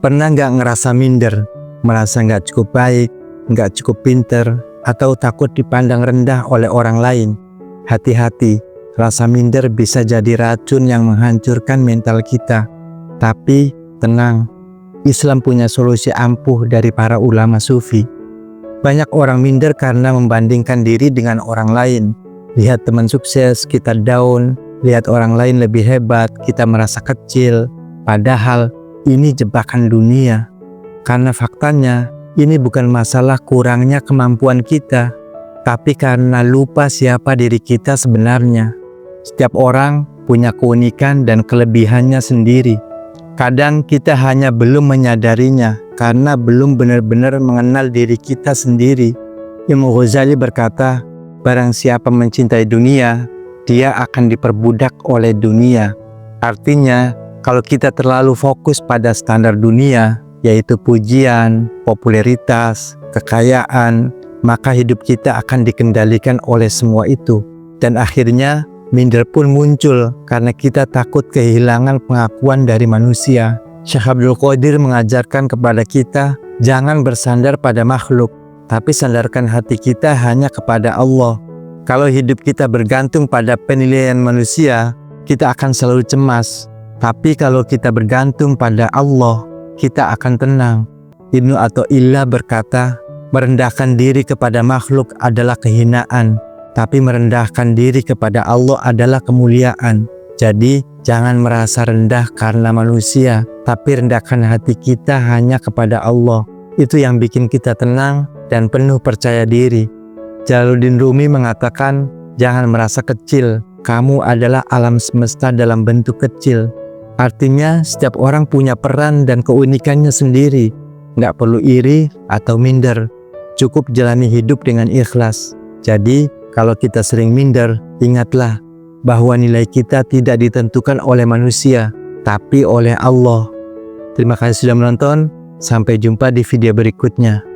Pernah nggak ngerasa minder, merasa nggak cukup baik, nggak cukup pinter, atau takut dipandang rendah oleh orang lain? Hati-hati, rasa minder bisa jadi racun yang menghancurkan mental kita. Tapi tenang, Islam punya solusi ampuh dari para ulama sufi. Banyak orang minder karena membandingkan diri dengan orang lain. Lihat teman sukses, kita down. Lihat orang lain lebih hebat, kita merasa kecil. Padahal ini jebakan dunia. Karena faktanya, ini bukan masalah kurangnya kemampuan kita, tapi karena lupa siapa diri kita sebenarnya. Setiap orang punya keunikan dan kelebihannya sendiri. Kadang kita hanya belum menyadarinya karena belum benar-benar mengenal diri kita sendiri. Imam Ghazali berkata, barang siapa mencintai dunia, dia akan diperbudak oleh dunia. Artinya, kalau kita terlalu fokus pada standar dunia, yaitu pujian, popularitas, kekayaan, maka hidup kita akan dikendalikan oleh semua itu. Dan akhirnya, minder pun muncul karena kita takut kehilangan pengakuan dari manusia. Syekh Abdul Qadir mengajarkan kepada kita, jangan bersandar pada makhluk, tapi sandarkan hati kita hanya kepada Allah. Kalau hidup kita bergantung pada penilaian manusia, kita akan selalu cemas. Tapi kalau kita bergantung pada Allah, kita akan tenang. Ibnu Athaillah berkata, merendahkan diri kepada makhluk adalah kehinaan, tapi merendahkan diri kepada Allah adalah kemuliaan. Jadi, jangan merasa rendah karena manusia, tapi rendahkan hati kita hanya kepada Allah. Itu yang bikin kita tenang dan penuh percaya diri. Jalaluddin Rumi mengatakan, jangan merasa kecil, kamu adalah alam semesta dalam bentuk kecil. Artinya, setiap orang punya peran dan keunikannya sendiri. Nggak perlu iri atau minder, cukup jalani hidup dengan ikhlas. Jadi, kalau kita sering minder, ingatlah bahwa nilai kita tidak ditentukan oleh manusia, tapi oleh Allah. Terima kasih sudah menonton, sampai jumpa di video berikutnya.